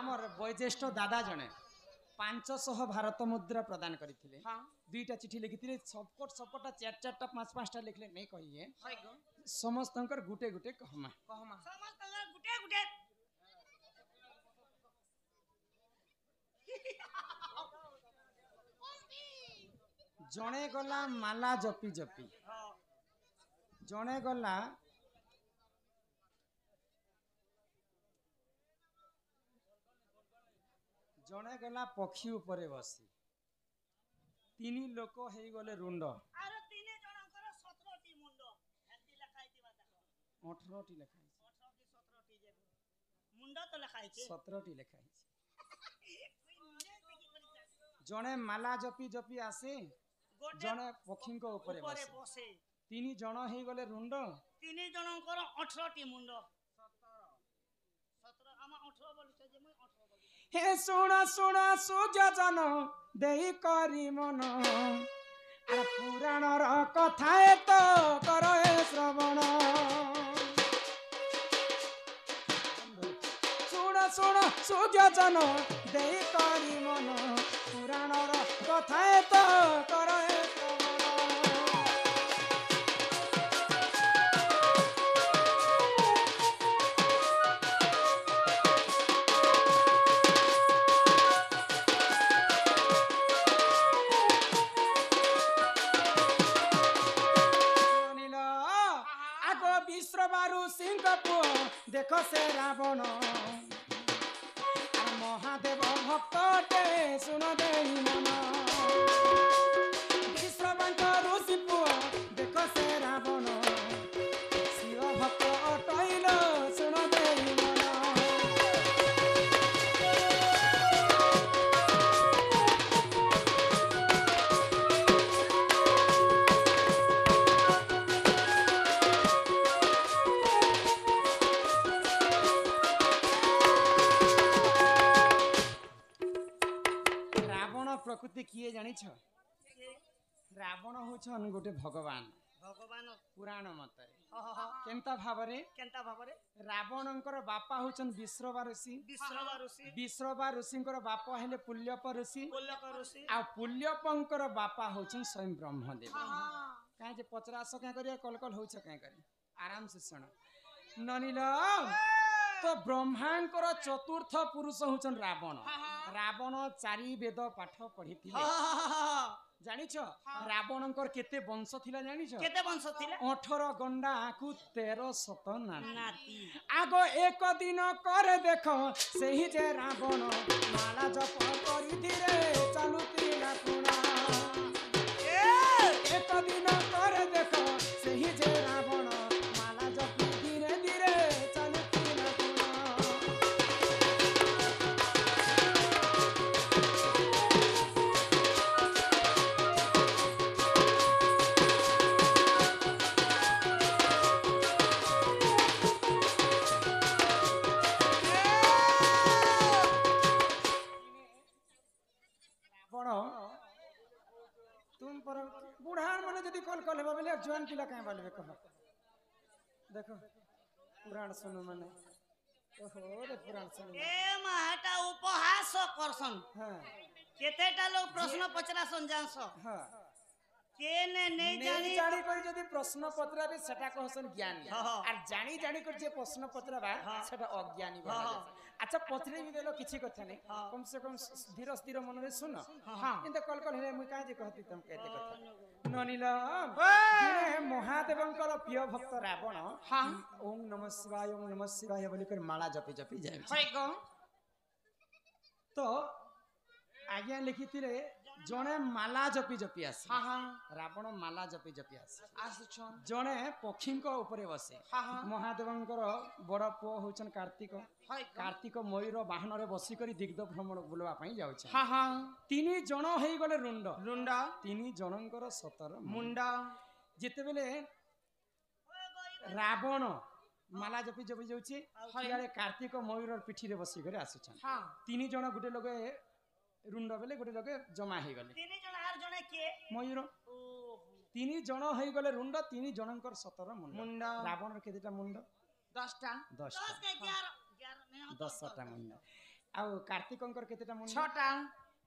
आमर वयोज्येष्ठ दादा जने 500 भारत मुद्रा प्रदान करथिले। हाँ दुईटा चिठी लिखिथिले सबकोट सपटा 4-4टा 5-5टा लिखले नहीं कहिए हाय गो समस्तंकर गुटे गुटे कहमा कहमा समस्त गुटे गुटे जणे गला माला जपी जपी जणे गला जणे गला पक्षी उपरे बसी 3 लोक हे गले रुंड आरो 3 जनकर 17 टी मुंड हेती लखाइतिबा देखो 18 टी लिखा है 18 की 17 टी जे मुंड तो लखाइ छे 17 टी लिखा है जणे माला जपी जपी आसे जणे पक्षी को उपरे बसे 3 जण हे गले रुंड 3 जनकर 18 टी मुंड 17 आमा 18 बोलछे जे मुई 18 बोल हे सुना सुना सूर्य जन देई करी मन अरे पुराण र कथा तो कर श्रवण सुना सुना सूर्य जन देई करी मन पुराण र कथा तो कर देखो से रावण महादेव भक्तटे सुन दे मन विश्वबंक ऋषि पुआ देखो से रावण शिव भक्त अटैल सुन दे मन प्रकृति किए जानी छ रावण होछन गोटे भगवान भगवान पुराण मतरे केनता भाबरे रावणंकर बापा होछन विश्रवा ऋषि ऋषिंकर बापा हेले पुल्यप ऋषि आ पुल्यपंकर बापा होछन स्वयं ब्रह्मदेव काहे जे 50 का करिया कलकल होछ काहे करी आराम से सुन ननिल तो ब्रह्मांकर चतुर्थ पुरुष होछन रावण रावण 4 वेद पाठ पढ़िथिले जानिछ रावणंकर केते वंश थिला जानिछ केते वंश थिला 18 गंडा आकु 13 शत नाती आगो एक दिन करे देखो सेही जे रावण माला जप करिथिरे चालुतिला पुणा एक दिन करे देखो सेही जे रावण माला जप धीरे धीरे चालुतिला पुणा तुम पर बुढ़ान माने जदी कॉल कल हेबा बेले जवान पिला काहे बोलबे कह देखो पुराण सुनो माने ओहो रे पुराण सुनो ए माटा उपहास करसन हां केतेटा लोग प्रश्न पचरासन जानस हां केने नहीं जानी कर जदी प्रश्न पत्रा बे सेटा कहसन ज्ञानी और जानी जानी कर जे प्रश्न पत्रा बा सेटा अज्ञानी बा अच्छा पथरे भी देलो किछि कथा नहीं कम से कम धीर स्थिर मन रे सुन हां इंत कल कल हे मुई काहे जे कहती तुम कहते कथा ननिल दिने महादेवंकर प्रिय भक्त रावण हां ओम नमः शिवाय बोली कर माला जपी जपी जाय होय गो तो आज्ञा लिखिथिले जणे माला जपी जपी आसे हां हां रावण माला जपी जपी आसुछ जणे पक्षींक ऊपर बसे महादेवंकर बड़ पुओ होचन कार्तिक मयूर वाहन रे बसी करी दिग्ध भ्रमण बुलवा पई जाउछ हां हां 3 जण हेई गले रुंड 3 जनंकर 17 मुंडा जेते बेले रावण माला जपी जपी जाउछि इयाले कार्तिक मयूर पिठी रे बसी करे आसुछन 3 जण गुटे लगे रुंड बेले गोटे लगे जमा हे गले 3 जण आर जणे के मयूर 3 जण हे गले रुंड 3 जनंकर 17 मुंड रावण केतेटा मुंड 10टा 10 10 के 11 नहीं 10टा मुंड आउ कार्तिकंकर केतेटा मुंड 6टा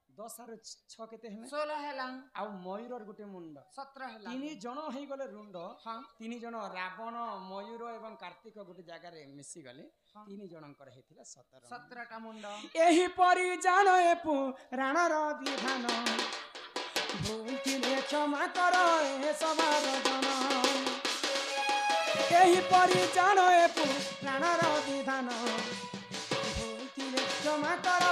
10 आरो 6 केते हेले 16 हेला आउ मयूरर गुटे मुंड 17 हेला तीन जण हेई गले रुंड हां तीन जण रावण मयूर एवं कार्तिक गुटे जगह रे मिसी गले तीन जनकर हेतिला 17टा मुंड एही परि जानो ए पुराणर विधान भूलथिले क्षमा कर ए सवार जन एही परि जानो ए पुराणर विधान भूलथिले क्षमा कर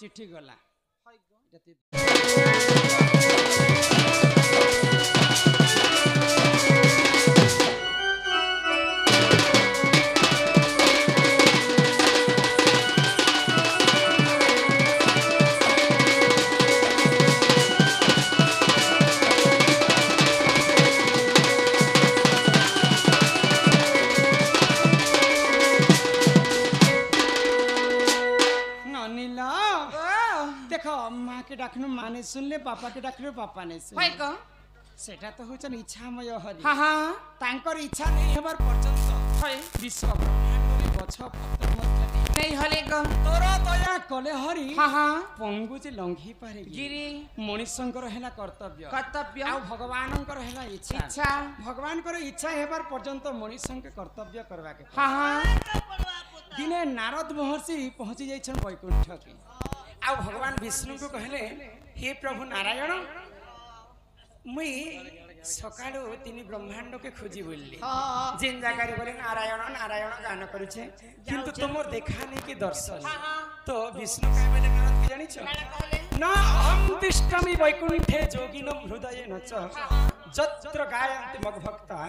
चिट्ठी गला देखो माँ के डाकनु माने सुनले पापा के डाकनु पापा ने सुन होय को सेटा तो होचन इच्छामय हरि हां हां तांकर इच्छा नहीं हेबार पर्यंत होय विश्व ब्रह्मांड रे गछ पत्र मध्य नहीं हले को तोर दया कले हरि हां हां पंगु जे लंघी पारे गिरी मनुष्यंकर हेला कर्तव्य कर्तव्य आ भगवानंकर हेला इच्छा इच्छा भगवानकर इच्छा हेबार पर्यंत मनुष्यंके कर्तव्य करबा के हां हां दिने नारद महर्षि पहुंची जाइछन वैकुंठ के आ भगवान विष्णु को कहले हे प्रभु नारायण मुई सकाळो तिनी ब्रह्मांड के खोजी बोलली जिन जगह रे बोले नारायण नारायण गान करूछे किंतु तुमर देखा नहीं कि दर्शन तो विष्णु का बोले नारद के जानि छ ना अहम तिष्ठमि वैकुंठे योगिनो हृदये न च जत्र गायन्ति मग भक्ता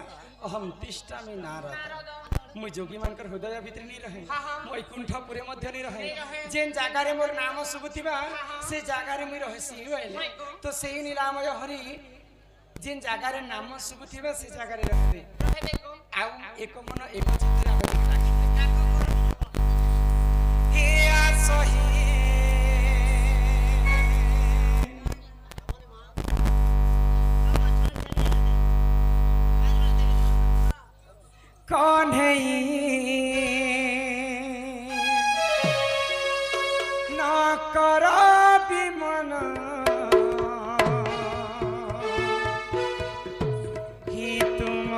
अहम तिष्ठमि नारद मुई जोगी मानकर हृदय भीतर नहीं रहे वैकुंठ पुरे मध्य नहीं रहे जेन जगह रे मोर नाम सुबुथिबा से जगह रे मुई रहसी होइले तो सेही नीलामय हरि जेन जगह रे नाम सुबुथिबा से जगह रे रहबे आ एक मन एक चित्त हे आसही कौन है ना करो विमन ही तुम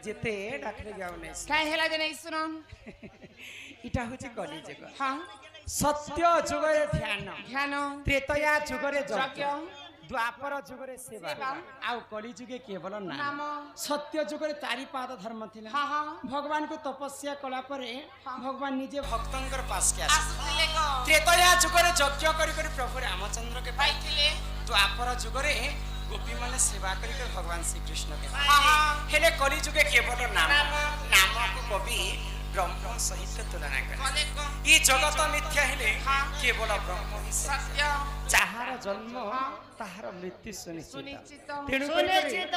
যেতে ডাকলে যাও নাই কাই হেলা যে নাই শুন এটা হচ্ছে কলি যুগ হ্যাঁ সত্য যুগরে ধ্যান ধ্যান ত্রেতয়া যুগরে যজ্ঞ যজ্ঞ দ্বাপর যুগরে সেবা সেবা। ଆଉ কলি যুগে কেবল নাম নাম সত্য যুগরে চারি পাদ ধর্ম ଥିଲା হ্যাঁ হ্যাঁ ভগবানଙ୍କୁ তপস্ୟା কলা ପରେ ভগবান নিজে ভক্তଙ୍କର পাশকে আসে আসুଥିଲେ গো ত্রেতয়া যুগরে যজ্ঞ କରି କରି প্রভু রামচন্দ্রকে পাই পাইଥିଲେ দ্বাপর যুগরে গোপী মানে সেবা କରି କରି ভগবান শ্রীকৃষ্ণকে পাই হ্যাঁ হ্যাঁ হেলে কলি যুগে কেবল নাম নাম। নামକୁ কবি ব্রহ্ম সহিত তুলনা করে কলে গো এই জগত মিথ্যা হেলে হ্যাঁ। কেবল ব্রহ্ম ହିଁ সত্য। সত্য যাହାର জন্ম তাହାର মৃত্যু সুনিশ্ଚିତ সুনিশ্চিত ତେଣୁ সুনিশ্চিত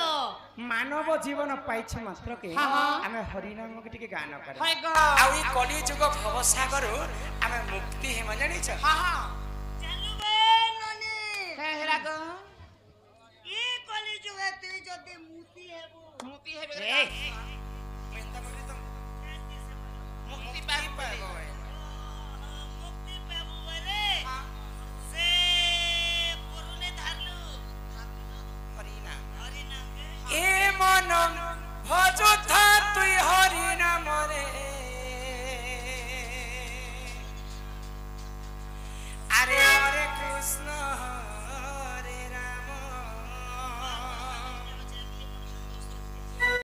ମାନବ ଜୀବନ ପାଇଛୁ ମାତ୍ରକେ ହଁ, ହଁ। ଆମେ ହରିନାମକୁ ଟିକେ ଗାନ କରିବା হয় গো ଆଉ ଏଇ କଳି ଯୁଗ ଭବସାଗରୁ ଆମେ ମୁକ୍ତି ହେମ ଜାଣିଛ হ্যাঁ হ্যাঁ জানুবে ননি কাই হেলা গো ই কলি যুগে তুই যদি মুতি হেবু মুক্তি হেবে ଏ, ମୁଁ ଏନ୍ତା କରି ତ মুক্তি ମୁକ୍ତି পাইব ପାଇବ